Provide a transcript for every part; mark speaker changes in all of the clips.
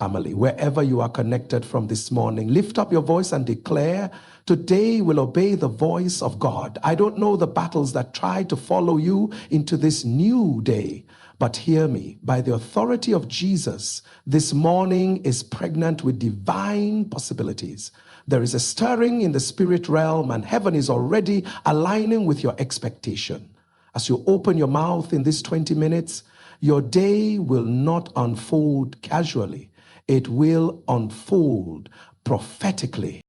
Speaker 1: family, wherever you are connected from this morning, lift up your voice and declare, today will obey the voice of God. I don't know the battles that try to follow you into this new day, but hear me. By the authority of Jesus, this morning is pregnant with divine possibilities. There is a stirring in the spirit realm, and heaven is already aligning with your expectation. As you open your mouth in these 20 minutes, your day will not unfold casually. It will unfold prophetically.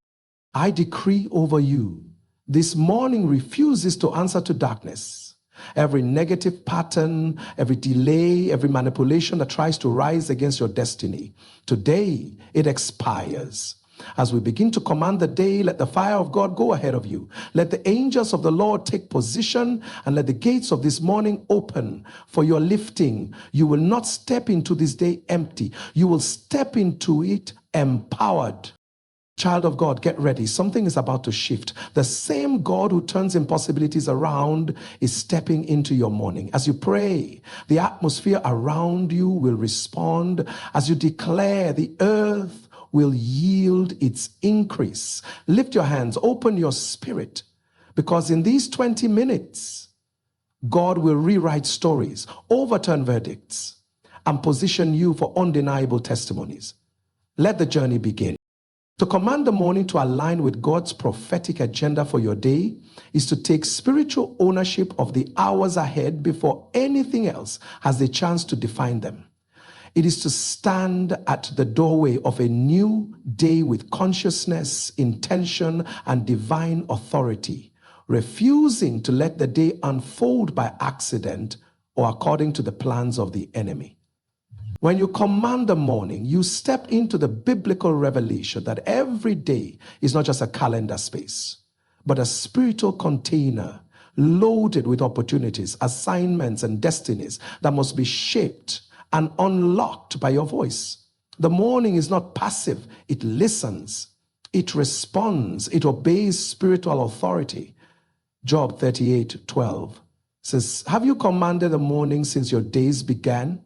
Speaker 1: I decree over you, this morning refuses to answer to darkness. Every negative pattern, every delay, every manipulation that tries to rise against your destiny, today it expires. As we begin to command the day, let the fire of God go ahead of you. Let the angels of the Lord take position, and let the gates of this morning open for your lifting. You will not step into this day empty. You will step into it empowered. Child of God, get ready. Something is about to shift. The same God who turns impossibilities around is stepping into your morning. As you pray, the atmosphere around you will respond. As you declare, the earth will yield its increase. Lift your hands, open your spirit, because in these 20 minutes, God will rewrite stories, overturn verdicts, and position you for undeniable testimonies. Let the journey begin. To command the morning to align with God's prophetic agenda for your day is to take spiritual ownership of the hours ahead before anything else has the chance to define them. It is to stand at the doorway of a new day with consciousness, intention, and divine authority, refusing to let the day unfold by accident or according to the plans of the enemy. When you command the morning, you step into the biblical revelation that every day is not just a calendar space, but a spiritual container loaded with opportunities, assignments, and destinies that must be shaped and unlocked by your voice. The morning is not passive. It listens, it responds, it obeys spiritual authority. Job 38:12 says, have you commanded the morning since your days began?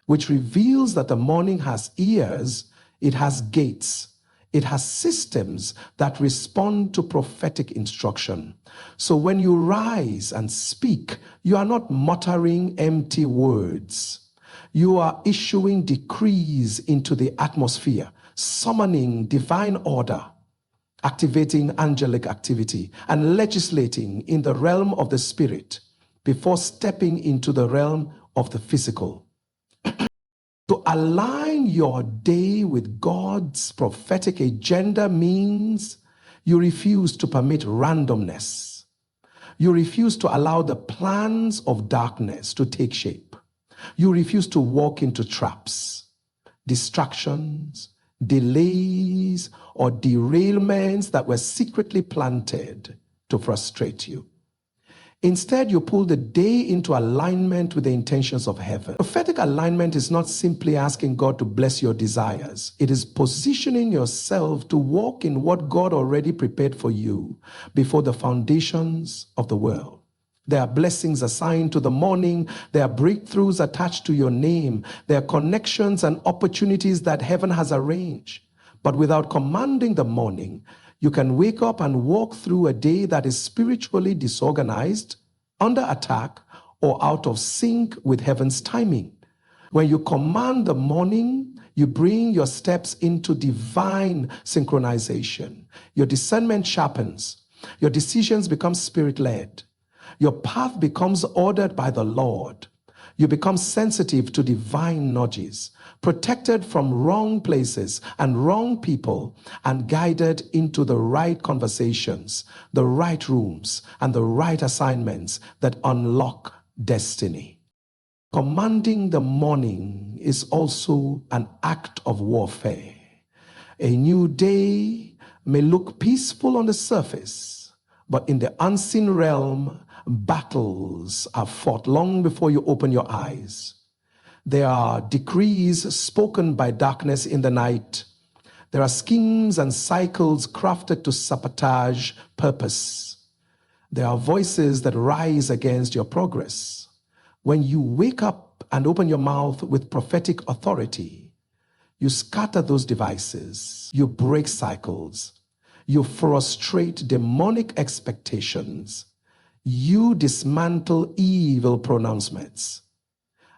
Speaker 1: Which reveals that the morning has ears, it has gates, it has systems that respond to prophetic instruction. So when you rise and speak, you are not muttering empty words. You are issuing decrees into the atmosphere, summoning divine order, activating angelic activity, and legislating in the realm of the spirit before stepping into the realm of the physical. To align your day with God's prophetic agenda means you refuse to permit randomness. You refuse to allow the plans of darkness to take shape. You refuse to walk into traps, distractions, delays, or derailments that were secretly planted to frustrate you. Instead, you pull the day into alignment with the intentions of heaven. Prophetic alignment is not simply asking God to bless your desires. It is positioning yourself to walk in what God already prepared for you before the foundations of the world. There are blessings assigned to the morning. There are breakthroughs attached to your name. There are connections and opportunities that heaven has arranged. But without commanding the morning, you can wake up and walk through a day that is spiritually disorganized, under attack, or out of sync with heaven's timing. When you command the morning, you bring your steps into divine synchronization. Your discernment sharpens. Your decisions become spirit-led. Your path becomes ordered by the Lord. You become sensitive to divine nudges, protected from wrong places and wrong people, and guided into the right conversations, the right rooms, and the right assignments that unlock destiny. Commanding the morning is also an act of warfare. A new day may look peaceful on the surface, but in the unseen realm, battles are fought long before you open your eyes. There are decrees spoken by darkness in the night. There are schemes and cycles crafted to sabotage purpose. There are voices that rise against your progress. When you wake up and open your mouth with prophetic authority, You scatter those devices. You break cycles. You frustrate demonic expectations. You dismantle evil pronouncements.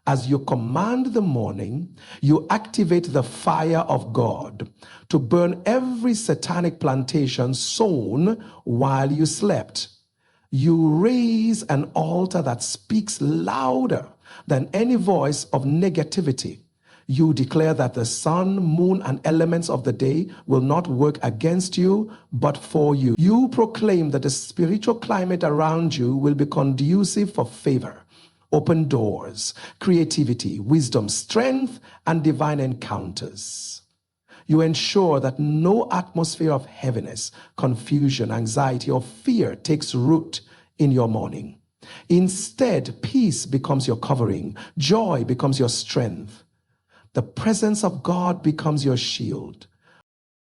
Speaker 1: As you command the morning, you activate the fire of God to burn every satanic plantation sown while you slept. You raise an altar that speaks louder than any voice of negativity. You declare that the sun, moon, and elements of the day will not work against you, but for you. You proclaim that the spiritual climate around you will be conducive for favor, open doors, creativity, wisdom, strength, and divine encounters. You ensure that no atmosphere of heaviness, confusion, anxiety, or fear takes root in your morning. Instead, peace becomes your covering, joy becomes your strength. The presence of God becomes your shield.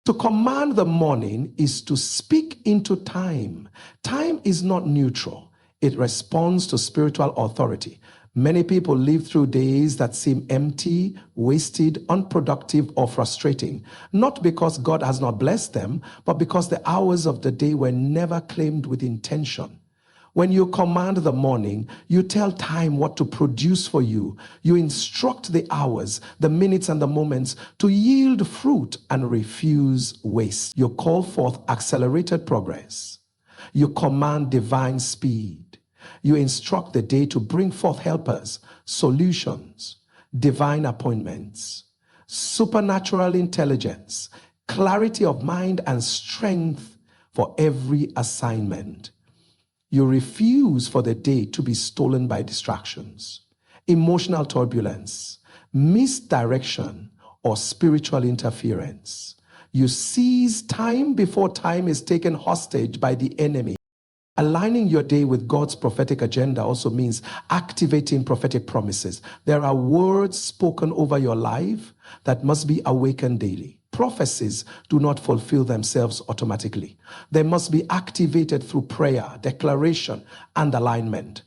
Speaker 1: To command the morning is to speak into time. Time is not neutral. It responds to spiritual authority. Many people live through days that seem empty, wasted, unproductive, or frustrating, not because God has not blessed them, but because the hours of the day were never claimed with intention. When you command the morning, you tell time what to produce for you. You instruct the hours, the minutes, and the moments to yield fruit and refuse waste. You call forth accelerated progress. You command divine speed. You instruct the day to bring forth helpers, solutions, divine appointments, supernatural intelligence, clarity of mind, and strength for every assignment. You refuse for the day to be stolen by distractions, emotional turbulence, misdirection, or spiritual interference. You seize time before time is taken hostage by the enemy. Aligning your day with God's prophetic agenda also means activating prophetic promises. There are words spoken over your life that must be awakened daily. Prophecies do not fulfill themselves automatically. They must be activated through prayer, declaration, and alignment.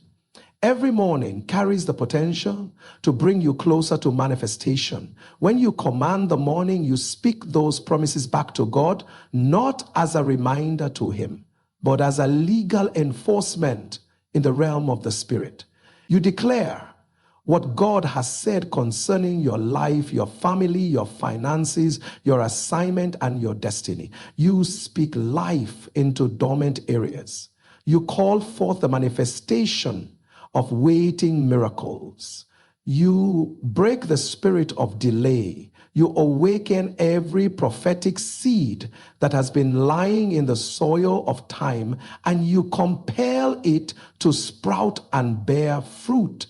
Speaker 1: Every morning carries the potential to bring you closer to manifestation. When you command the morning, you speak those promises back to God, not as a reminder to Him, but as a legal enforcement in the realm of the Spirit. You declare what God has said concerning your life, your family, your finances, your assignment, and your destiny. You speak life into dormant areas. You call forth the manifestation of waiting miracles. You break the spirit of delay. You awaken every prophetic seed that has been lying in the soil of time, and you compel it to sprout and bear fruit.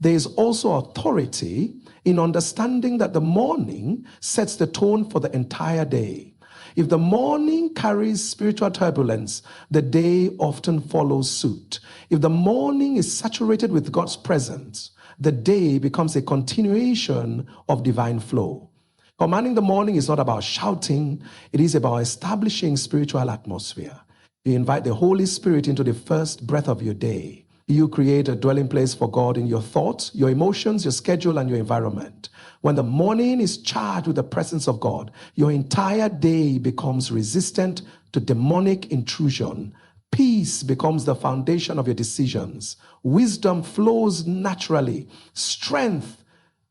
Speaker 1: There is also authority in understanding that the morning sets the tone for the entire day. If the morning carries spiritual turbulence, the day often follows suit. If the morning is saturated with God's presence, the day becomes a continuation of divine flow. Commanding the morning is not about shouting, it is about establishing spiritual atmosphere. You invite the Holy Spirit into the first breath of your day. You create a dwelling place for God in your thoughts, your emotions, your schedule, and your environment. When the morning is charged with the presence of God, your entire day becomes resistant to demonic intrusion. Peace becomes the foundation of your decisions. Wisdom flows naturally. Strength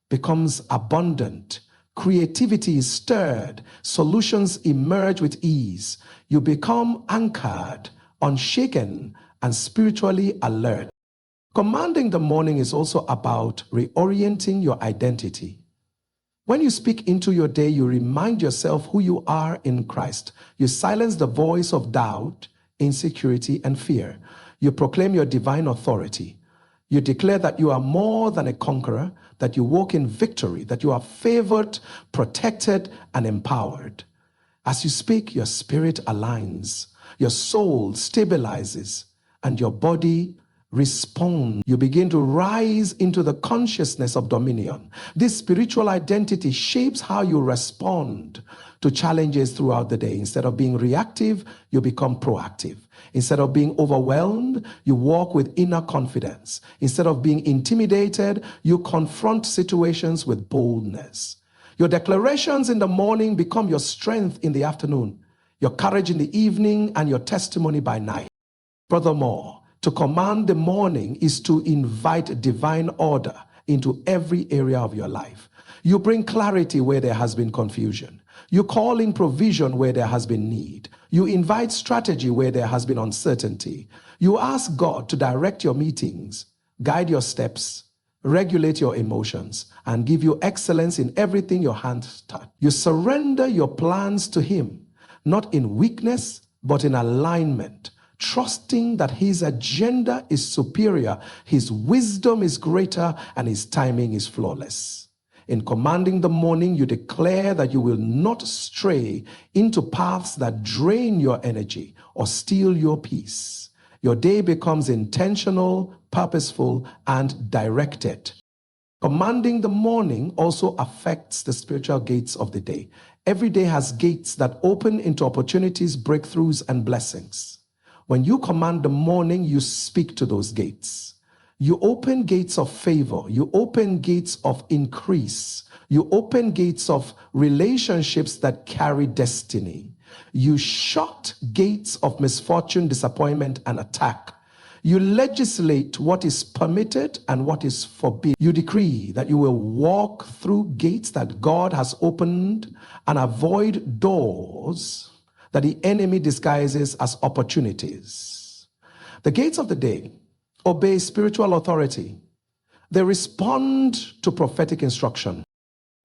Speaker 1: becomes abundant. Creativity is stirred. Solutions emerge with ease. You become anchored, unshaken, and spiritually alert. Commanding the morning is also about reorienting your identity. When you speak into your day, you remind yourself who you are in Christ. You silence the voice of doubt, insecurity, and fear. You proclaim your divine authority. You declare that you are more than a conqueror, that you walk in victory, that you are favored, protected, and empowered. As you speak, your spirit aligns, your soul stabilizes, and your body responds. You begin to rise into the consciousness of dominion. This spiritual identity shapes how you respond to challenges throughout the day. Instead of being reactive, you become proactive. Instead of being overwhelmed, you walk with inner confidence. Instead of being intimidated, you confront situations with boldness. Your declarations in the morning become your strength in the afternoon, your courage in the evening, and your testimony by night. Furthermore, to command the morning is to invite divine order into every area of your life. You bring clarity where there has been confusion. You call in provision where there has been need. You invite strategy where there has been uncertainty. You ask God to direct your meetings, guide your steps, regulate your emotions, and give you excellence in everything your hands touch. You surrender your plans to Him, not in weakness, but in alignment, trusting that His agenda is superior, His wisdom is greater, and His timing is flawless. In commanding the morning, you declare that you will not stray into paths that drain your energy or steal your peace. Your day becomes intentional, purposeful, and directed. Commanding the morning also affects the spiritual gates of the day. Every day has gates that open into opportunities, breakthroughs, and blessings. When you command the morning, you speak to those gates. You open gates of favor. You open gates of increase. You open gates of relationships that carry destiny. You shut gates of misfortune, disappointment, and attack. You legislate what is permitted and what is forbidden. You decree that you will walk through gates that God has opened and avoid doors that the enemy disguises as opportunities. The gates of the day obey spiritual authority. They respond to prophetic instruction.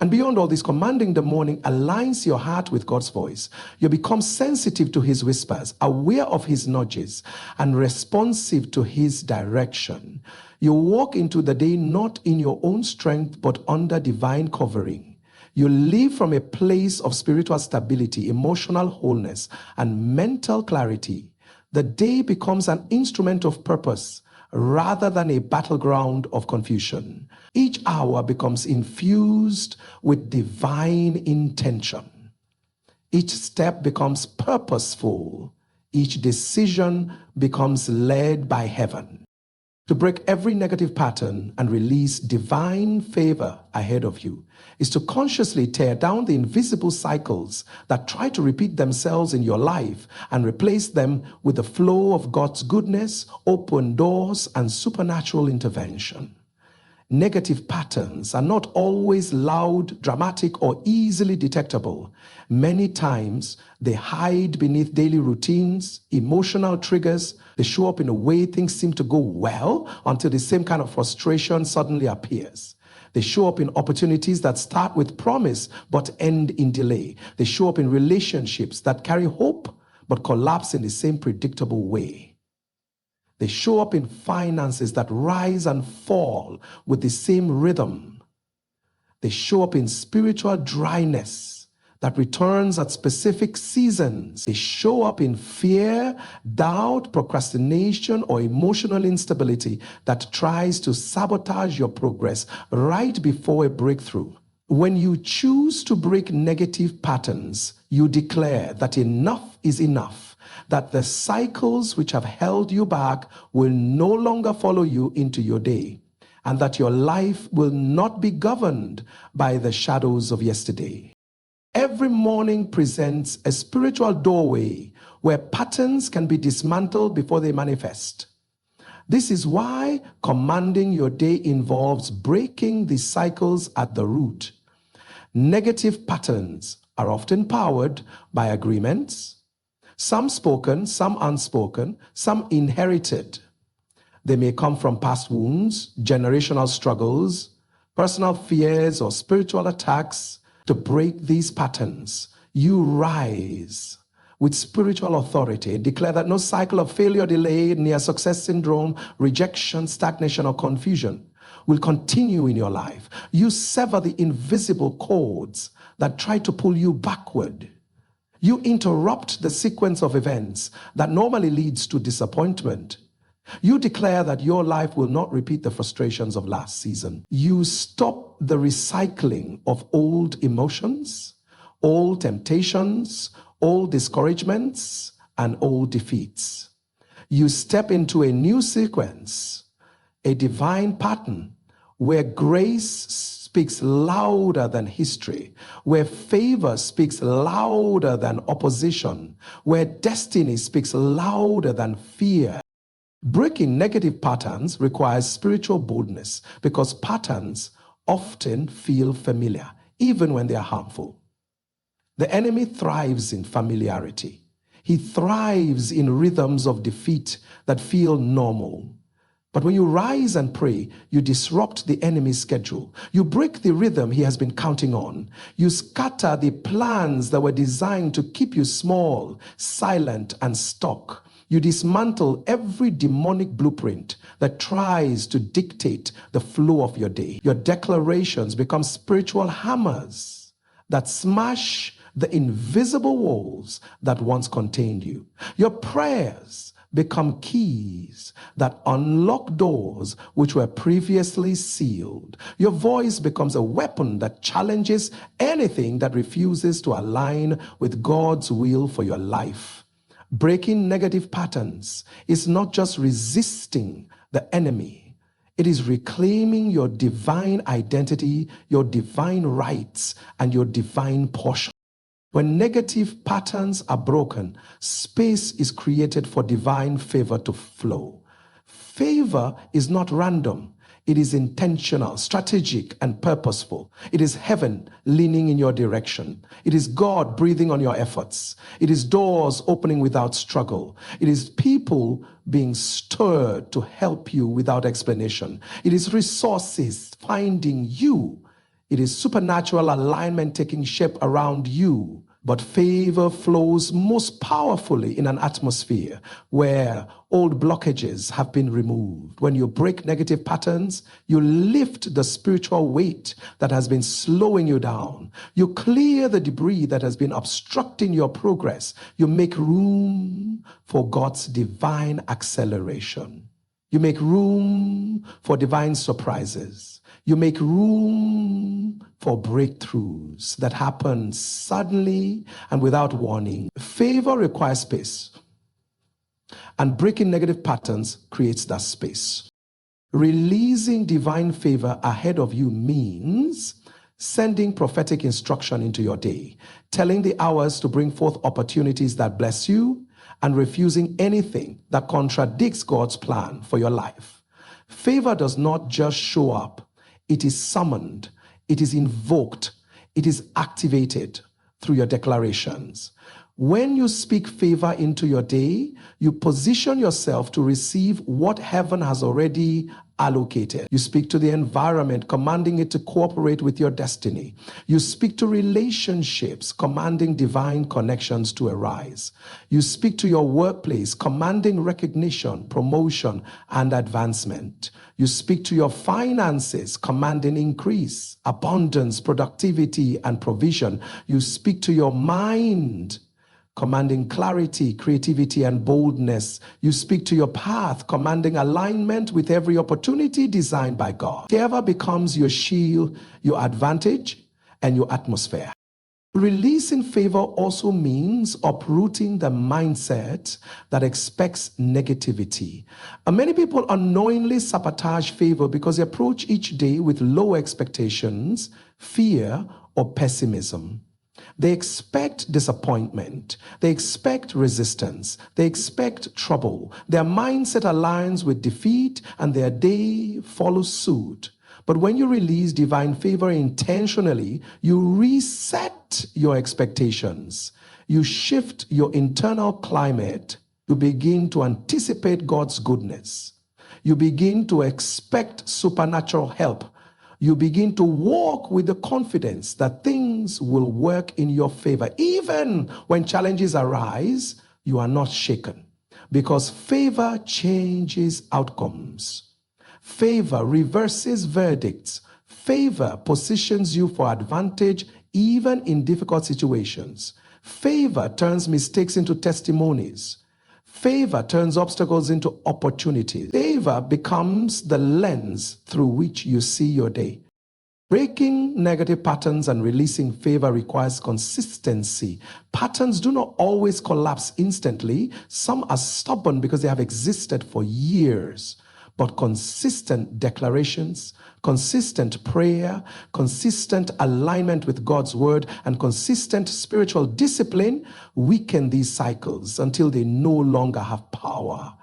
Speaker 1: And beyond all this, commanding the morning aligns your heart with God's voice. You become sensitive to His whispers, aware of His nudges, and responsive to His direction. You walk into the day not in your own strength, but under divine covering. You live from a place of spiritual stability, emotional wholeness, and mental clarity. The day becomes an instrument of purpose rather than a battleground of confusion. Each hour becomes infused with divine intention. Each step becomes purposeful. Each decision becomes led by heaven. To break every negative pattern and release divine favor ahead of you is to consciously tear down the invisible cycles that try to repeat themselves in your life and replace them with the flow of God's goodness, open doors, and supernatural intervention. Negative patterns are not always loud, dramatic, or easily detectable. Many times, they hide beneath daily routines, emotional triggers. They show up in a way things seem to go well until the same kind of frustration suddenly appears. They show up in opportunities that start with promise but end in delay. They show up in relationships that carry hope but collapse in the same predictable way. They show up in finances that rise and fall with the same rhythm. They show up in spiritual dryness that returns at specific seasons. They show up in fear, doubt, procrastination, or emotional instability that tries to sabotage your progress right before a breakthrough. When you choose to break negative patterns, you declare that enough is enough, that the cycles which have held you back will no longer follow you into your day, and that your life will not be governed by the shadows of yesterday. Every morning presents a spiritual doorway where patterns can be dismantled before they manifest. This is why commanding your day involves breaking the cycles at the root. Negative patterns are often powered by agreements, some spoken, some unspoken, some inherited. They may come from past wounds, generational struggles, personal fears, or spiritual attacks. To break these patterns, you rise with spiritual authority. Declare that no cycle of failure, delay, near success syndrome, rejection, stagnation, or confusion will continue in your life. You sever the invisible cords that try to pull you backward. You interrupt the sequence of events that normally leads to disappointment. You declare that your life will not repeat the frustrations of last season. You stop the recycling of old emotions, old temptations, old discouragements, and old defeats. You step into a new sequence, a divine pattern where grace speaks louder than history, where favor speaks louder than opposition, where destiny speaks louder than fear. Breaking negative patterns requires spiritual boldness because patterns often feel familiar, even when they are harmful. The enemy thrives in familiarity. He thrives in rhythms of defeat that feel normal. But when you rise and pray, you disrupt the enemy's schedule. You break the rhythm he has been counting on. You scatter the plans that were designed to keep you small, silent, and stuck. You dismantle every demonic blueprint that tries to dictate the flow of your day. Your declarations become spiritual hammers that smash the invisible walls that once contained you. Your prayers become keys that unlock doors which were previously sealed. Your voice becomes a weapon that challenges anything that refuses to align with God's will for your life. Breaking negative patterns is not just resisting the enemy. It is reclaiming your divine identity, your divine rights, and your divine portion. When negative patterns are broken, space is created for divine favor to flow. Favor is not random. It is intentional, strategic, and purposeful. It is heaven leaning in your direction. It is God breathing on your efforts. It is doors opening without struggle. It is people being stirred to help you without explanation. It is resources finding you. It is supernatural alignment taking shape around you. But favor flows most powerfully in an atmosphere where old blockages have been removed. When you break negative patterns, you lift the spiritual weight that has been slowing you down. You clear the debris that has been obstructing your progress. You make room for God's divine acceleration. You make room for divine surprises. You make room for breakthroughs that happen suddenly and without warning. Favor requires space, and breaking negative patterns creates that space. Releasing divine favor ahead of you means sending prophetic instruction into your day, telling the hours to bring forth opportunities that bless you, and refusing anything that contradicts God's plan for your life. Favor does not just show up. It is summoned, it is invoked, it is activated through your declarations. When you speak favor into your day, you position yourself to receive what heaven has already allocated. You speak to the environment, commanding it to cooperate with your destiny. You speak to relationships, commanding divine connections to arise. You speak to your workplace, commanding recognition, promotion, and advancement. You speak to your finances, commanding increase, abundance, productivity, and provision. You speak to your mind, commanding clarity, creativity, and boldness. You speak to your path, commanding alignment with every opportunity designed by God. Favor becomes your shield, your advantage, and your atmosphere. Releasing favor also means uprooting the mindset that expects negativity. Many people unknowingly sabotage favor because they approach each day with low expectations, fear, or pessimism. They expect disappointment. They expect resistance. They expect trouble. Their mindset aligns with defeat and their day follows suit. But when you release divine favor intentionally, you reset your expectations. You shift your internal climate. You begin to anticipate God's goodness. You begin to expect supernatural help. You begin to walk with the confidence that things will work in your favor. Even when challenges arise, you are not shaken because favor changes outcomes. Favor reverses verdicts. Favor positions you for advantage even in difficult situations. Favor turns mistakes into testimonies. Favor turns obstacles into opportunities. Favor becomes the lens through which you see your day. Breaking negative patterns and releasing favor requires consistency. Patterns do not always collapse instantly. Some are stubborn because they have existed for years. But consistent declarations, consistent prayer, consistent alignment with God's word, and consistent spiritual discipline weaken these cycles until they no longer have power.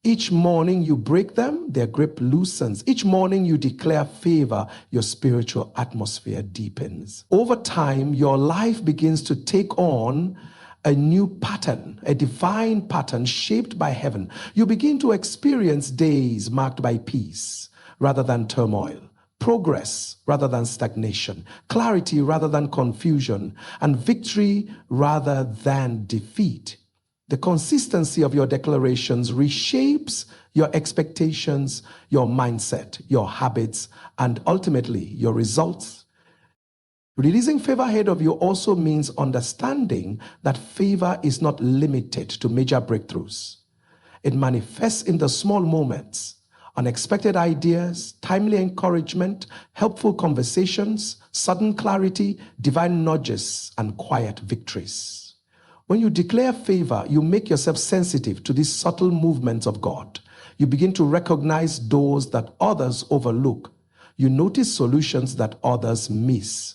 Speaker 1: Each morning you break them, their grip loosens. Each morning you declare favor, your spiritual atmosphere deepens. Over time, your life begins to take on a new pattern, a divine pattern shaped by heaven. You begin to experience days marked by peace rather than turmoil, progress rather than stagnation, clarity rather than confusion, and victory rather than defeat. The consistency of your declarations reshapes your expectations, your mindset, your habits, and ultimately your results. Releasing favor ahead of you also means understanding that favor is not limited to major breakthroughs. It manifests in the small moments, unexpected ideas, timely encouragement, helpful conversations, sudden clarity, divine nudges, and quiet victories. When you declare favor, you make yourself sensitive to these subtle movements of God. You begin to recognize doors that others overlook. You notice solutions that others miss.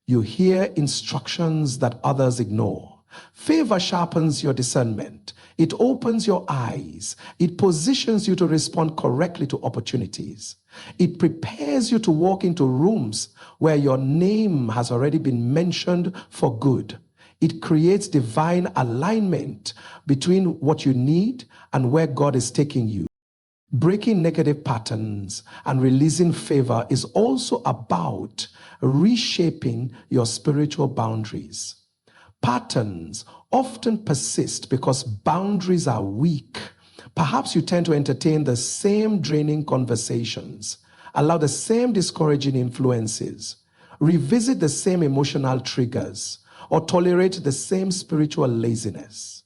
Speaker 1: You hear instructions that others ignore. Favor sharpens your discernment. It opens your eyes. It positions you to respond correctly to opportunities. It prepares you to walk into rooms where your name has already been mentioned for good. It creates divine alignment between what you need and where God is taking you. Breaking negative patterns and releasing favor is also about reshaping your spiritual boundaries. Patterns often persist because boundaries are weak. Perhaps you tend to entertain the same draining conversations, allow the same discouraging influences, revisit the same emotional triggers, or tolerate the same spiritual laziness.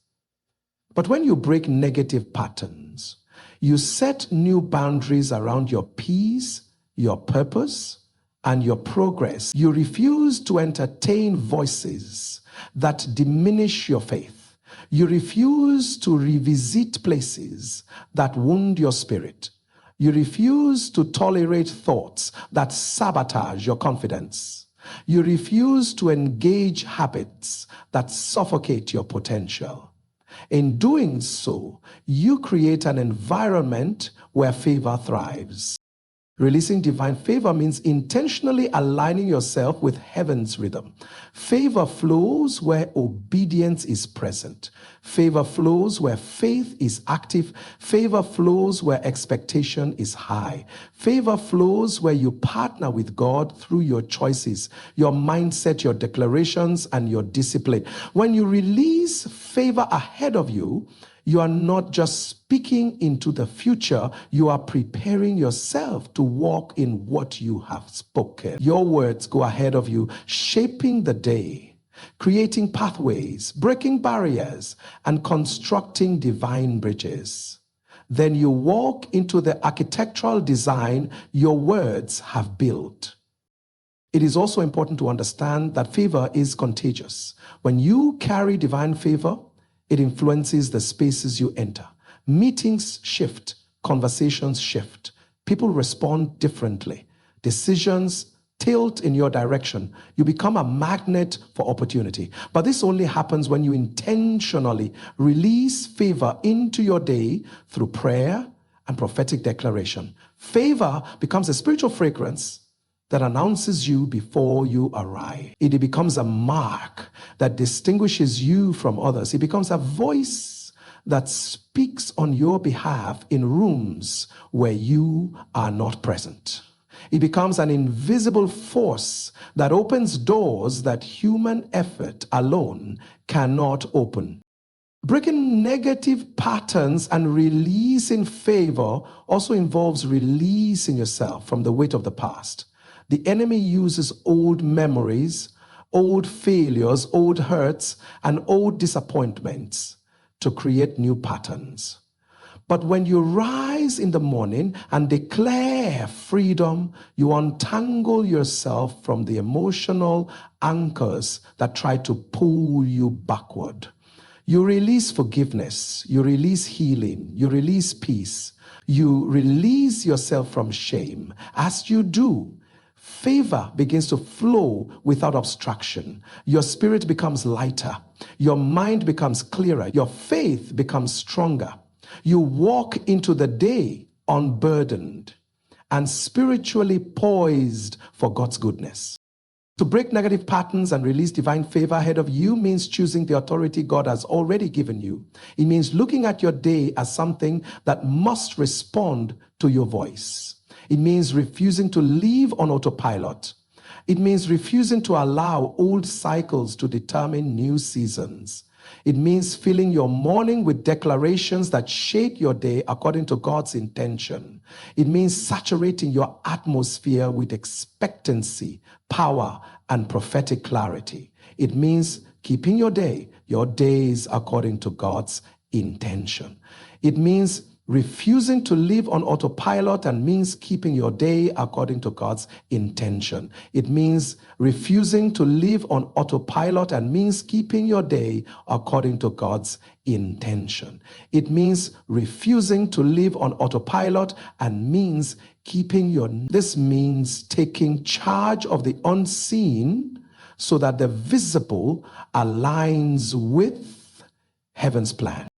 Speaker 1: But when you break negative patterns, you set new boundaries around your peace, your purpose, and your progress. You refuse to entertain voices that diminish your faith. You refuse to revisit places that wound your spirit. You refuse to tolerate thoughts that sabotage your confidence. You refuse to engage habits that suffocate your potential. In doing so, you create an environment where favor thrives. Releasing divine favor means intentionally aligning yourself with heaven's rhythm. Favor flows where obedience is present. Favor flows where faith is active. Favor flows where expectation is high. Favor flows where you partner with God through your choices, your mindset, your declarations, and your discipline. When you release favor ahead of you, you are not just speaking into the future, you are preparing yourself to walk in what you have spoken. Your words go ahead of you, shaping the day, creating pathways, breaking barriers, and constructing divine bridges. Then you walk into the architectural design your words have built. It is also important to understand that favor is contagious. When you carry divine favor, it influences the spaces you enter. Meetings shift, conversations shift. People respond differently. Decisions tilt in your direction. You become a magnet for opportunity. But this only happens when you intentionally release favor into your day through prayer and prophetic declaration. Favor becomes a spiritual fragrance that announces you before you arrive. It becomes a mark that distinguishes you from others. It becomes a voice that speaks on your behalf in rooms where you are not present. It becomes an invisible force that opens doors that human effort alone cannot open. Breaking negative patterns and releasing favor also involves releasing yourself from the weight of the past. The enemy uses old memories, old failures, old hurts, and old disappointments to create new patterns. But when you rise in the morning and declare freedom, you untangle yourself from the emotional anchors that try to pull you backward. You release forgiveness. You release healing. You release peace. You release yourself from shame. As you do, favor begins to flow without obstruction. Your spirit becomes lighter. Your mind becomes clearer. Your faith becomes stronger. You walk into the day unburdened and spiritually poised for God's goodness. To break negative patterns and release divine favor ahead of you means choosing the authority God has already given you. It means looking at your day as something that must respond to your voice. It means refusing to live on autopilot. It means refusing to allow old cycles to determine new seasons. It means filling your morning with declarations that shape your day according to God's intention. It means saturating your atmosphere with expectancy, power, and prophetic clarity. It means keeping your days according to God's intention. It means refusing to live on autopilot and means keeping your day according to God's intention. It means refusing to live on autopilot and means keeping your day according to God's intention. It means refusing to live on autopilot and means this means taking charge of the unseen so that the visible aligns with heaven's plan.